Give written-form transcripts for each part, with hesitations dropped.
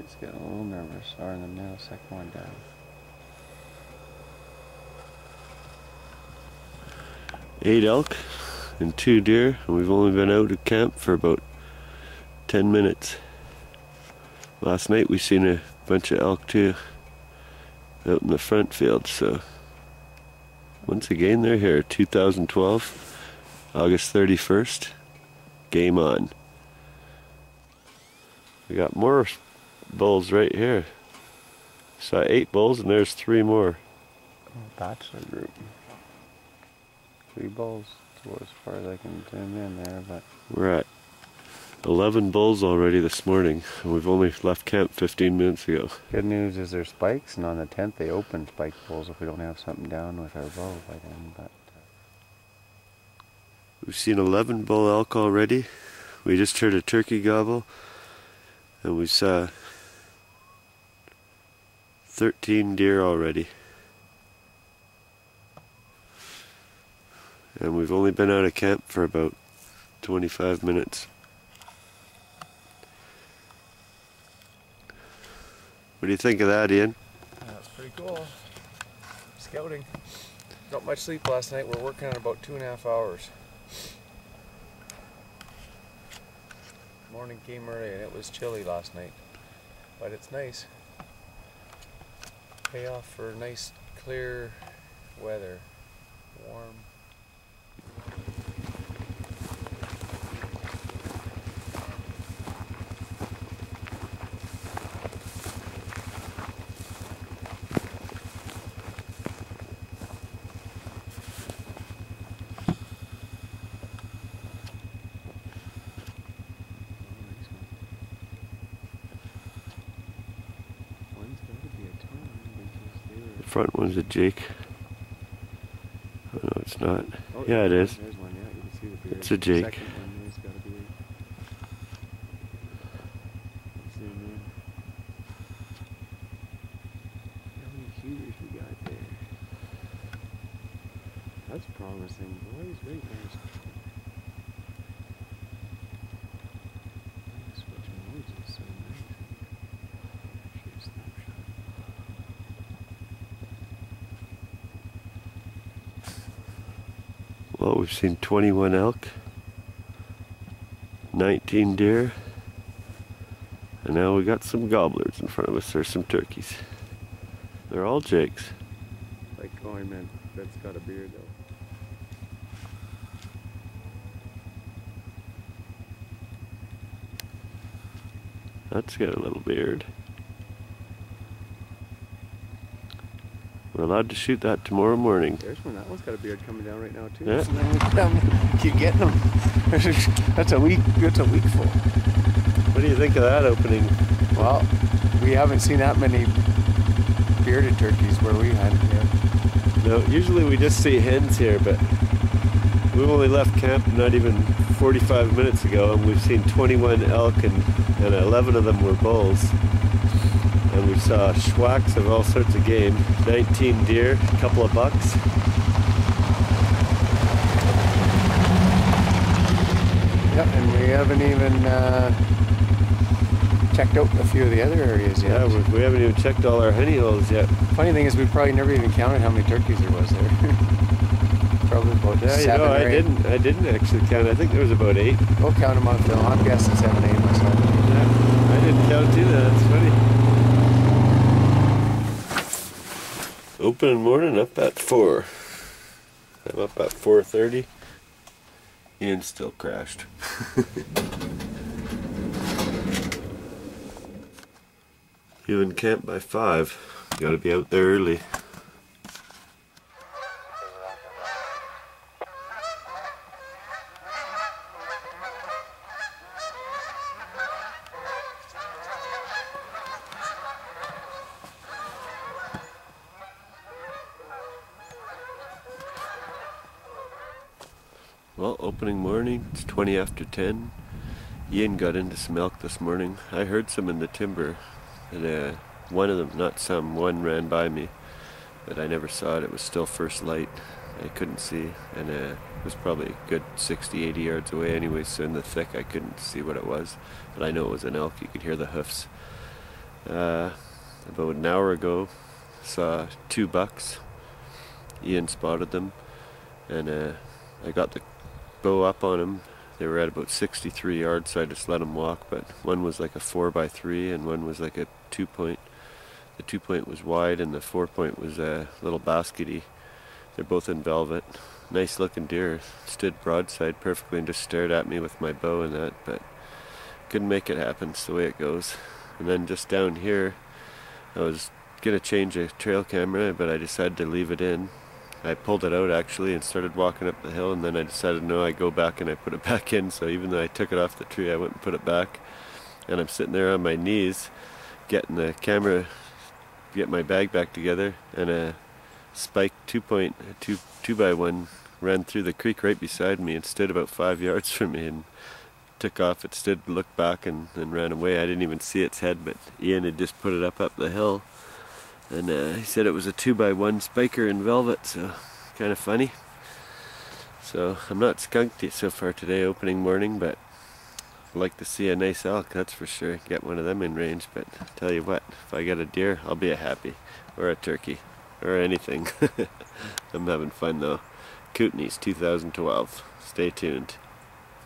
It's getting a little nervous. Or in the middle, second one down. Eight elk and 2 deer, and we've only been out of camp for about 10 minutes. Last night we seen a bunch of elk too out in the front field, so once again they're here. 2012, August 31st, game on. We got more bulls right here. Saw 8 bulls and there's 3 more. Bachelor group. 3 bulls. That's as far as I can zoom in there, but We're at 11 bulls already this morning, and we've only left camp 15 minutes ago. good news is there's spikes, and on the 10th they open spike bulls if we don't have something down with our bow by then. But We've seen 11 bull elk already. We just heard a turkey gobble, and we saw 13 deer already. And we've only been out of camp for about 25 minutes. What do you think of that, Ian? That's pretty cool. Scouting. Not much sleep last night. We're working on about 2.5 hours. Morning came early and it was chilly last night. But it's nice. Pay off for nice, clear weather. Warm. The front one's a Jake. Oh no, it's not. oh, Yeah, it is. There's one, yeah, you can see the beard. It's a Jake. The second one has got a beard. Zoom in. How many shooters we got there? That's promising, boys. Right there. Switching modes is so nice. Shoot a snapshot. Well, we've seen 21 elk, 19 deer, and now we got some gobblers in front of us. There's some turkeys. They're all Jakes. Like, oh, I meant that's got a beard though. That's got a little beard. We're allowed to shoot that tomorrow morning. There's one. That one's got a beard coming down right now too. Yeah. And then we keep getting them. That's a week. That's a week full. What do you think of that opening? Well, we haven't seen that many bearded turkeys where we hunt here. No, usually we just see hens here, but we only left camp not even 45 minutes ago, and we've seen 21 elk, and 11 of them were bulls. And we saw schwacks of all sorts of game. 19 deer, a couple of bucks. Yep, and we haven't even checked out a few of the other areas yet. Yeah, we haven't even checked all our honey holes yet. Funny thing is, we probably never even counted how many turkeys there was there. Probably about Yeah, 7 or 8. I didn't actually count. I think there was about 8. We'll count them on film. I'm guessing 7, 8 myself. Yeah, I didn't count either. That's funny. Open morning up at 4. I'm up at 4:30. Ian still crashed. You in camp by 5. You gotta be out there early. Well, opening morning, it's 20 after 10. Ian got into some elk this morning. I heard some in the timber, and one of them, one ran by me, but I never saw it. It was still first light. I couldn't see, and it was probably a good 60, 80 yards away anyway, so in the thick I couldn't see what it was, but I know it was an elk. You could hear the hoofs. about an hour ago, saw 2 bucks. Ian spotted them, and I got the bow up on them. They were at about 63 yards, so I just let them walk, but one was like a 4x3 and one was like a 2-point. The 2-point was wide and the 4-point was a little baskety. They're both in velvet. Nice looking deer. Stood broadside perfectly and just stared at me with my bow and that, but couldn't make it happen. It's the way it goes. And then just down here, I was gonna change a trail camera, but I decided to leave it in. I pulled it out actually and started walking up the hill, and then I decided no, I go back and I put it back in. So even though I took it off the tree, I went and put it back, and I'm sitting there on my knees getting the camera, get my bag back together, and a spiked 2-point 2x1 ran through the creek right beside me and stood about 5 yards from me and took off. It stood, looked back, and ran away. I didn't even see its head, but Ian had just put it up the hill. And he said it was a 2x1 spiker in velvet, so kind of funny. So I'm not skunked it so far today, opening morning, but I'd like to see a nice elk, that's for sure. Get one of them in range, but tell you what, if I get a deer, I'll be happy. Or a turkey, or anything. I'm having fun though. Kootenay's 2012. Stay tuned.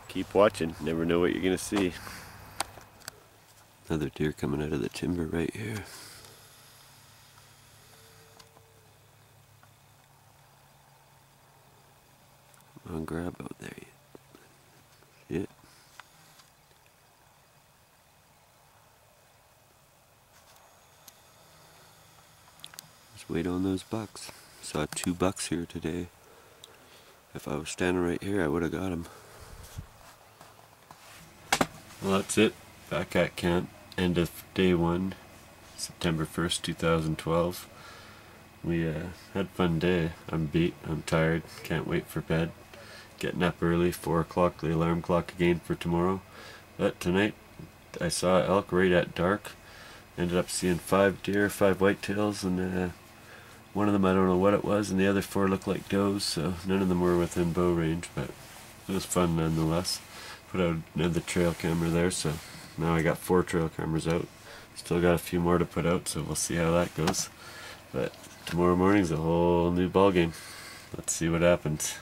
Keep watching, never know what you're gonna see. Another deer coming out of the timber right here. On grab out there. Yeah. Just wait on those bucks. Saw 2 bucks here today. If I was standing right here, I would have got them. Well, that's it. Back at camp. End of day 1, September 1st, 2012. We had a fun day. I'm beat. I'm tired. Can't wait for bed. Getting up early, 4 o'clock, the alarm clock again for tomorrow. But tonight I saw elk right at dark. Ended up seeing 5 deer, 5 whitetails, and one of them I don't know what it was, and the other 4 looked like does, so none of them were within bow range, but it was fun nonetheless. Put out another trail camera there, so now I got 4 trail cameras out. Still got a few more to put out, so we'll see how that goes. But tomorrow morning's a whole new ballgame. Let's see what happens.